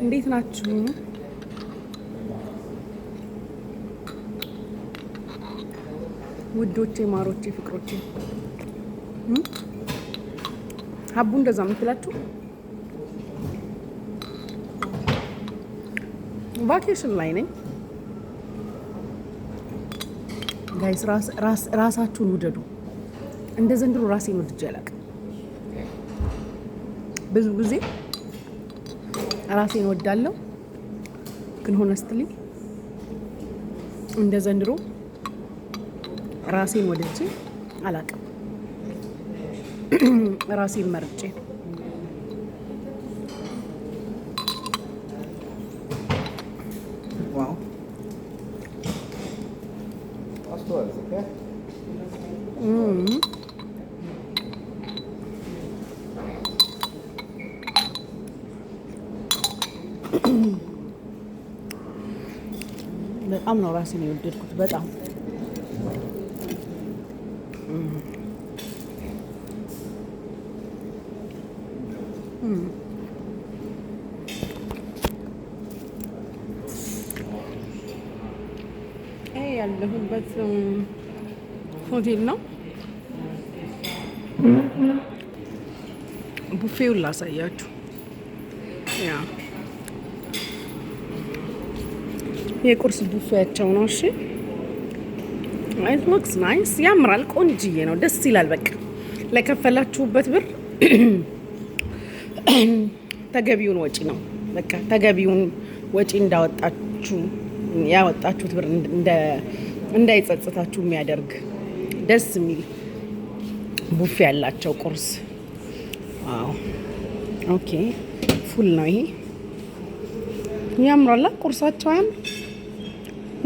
እንዴት ናችሁ? ውዶቼ፣ ማሮቼ፣ ፍቅሮቼ ሀቡ እንደዛ የምትላችሁ ቫኬሽን ላይ ነኝ ጋይስ። ራሳችሁን ውደዱ። እንደ ዘንድሮ ራሴን ወድጄ አላውቅም። ብዙ ጊዜ ራሴን ወዳለሁ፣ ግን ሆነስትሊ እንደ ዘንድሮ ራሴን ወድጄ አላውቅም። ራሴን መርጬ በጣም ነው ራሴን የወደድኩት። በጣም ያለሁበት ሆቴል ነው። ቡፌውን ላሳያችሁ። የቁርስ ቡፌያቸው ነው። እሺ ሉክስ ናይስ፣ ያምራል፣ ቆንጅዬ ነው፣ ደስ ይላል። በቃ ለከፈላችሁበት ብር ተገቢውን ወጪ ነው። በቃ ተገቢውን ወጪ እንዳወጣችሁ ያወጣችሁት ብር እንዳይጸጽታችሁ የሚያደርግ ደስ የሚል ቡፌ ያላቸው ቁርስ። ዋው ኦኬ፣ ፉል ነው ይሄ። ያምራላ ቁርሳቸው ያምር።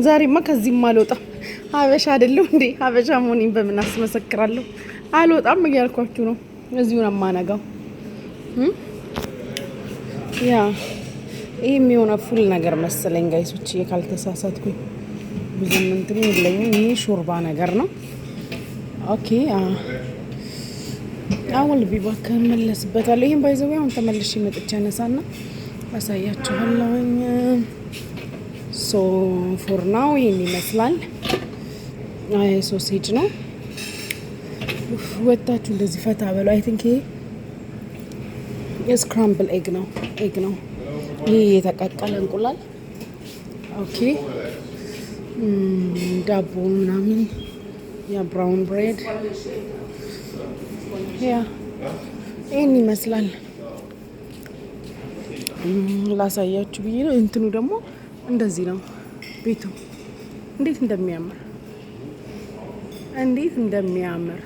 ዛሬማ ከዚህም አልወጣም። ሀበሻ አይደለሁ እንዴ? ሀበሻ መሆኔን በምን አስመሰክራለሁ? አልወጣም እያልኳችሁ ነው። እዚሁ ነው የማነጋው። ያ ይሄ የሚሆነ ፉል ነገር መሰለኝ ጋይሶች፣ ካልተሳሳትኩኝ። ብዙም እንትን የለኝም። ይሄ ሾርባ ነገር ነው። ኦኬ አሁን ቢባክ መለስበታለሁ። ይሄን ባይዘው አሁን ተመልሼ መጥቼ አነሳና አሳያችኋለሁኝ። ሶ ፎር ናው ይሄን ይመስላል። አይ ሶሴጅ ነው። ወጣችሁ እንደዚህ ፈታ በሉ። አይ ቲንክ ይሄ ስክራምብል ኤግ ነው። ይሄ የተቀቀለ እንቁላል። ኦኬ ዳቦ ምናምን፣ ያ ብራውን ብሬድ፣ ያ ይሄን ይመስላል። ላሳያችሁ ብዬ ነው። እንትኑ ደግሞ እንደዚህ ነው ቤቱ። እንዴት እንደሚያምር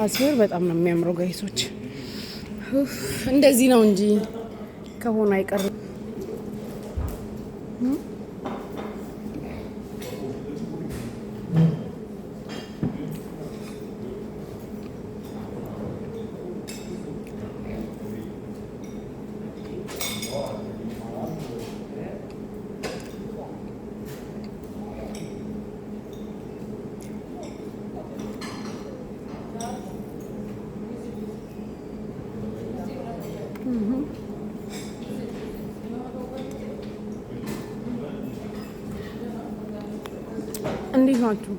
አስበር። በጣም ነው የሚያምረው ጋይሶች። እንደዚህ ነው እንጂ ከሆነ አይቀርም። እንዴት ናችሁ?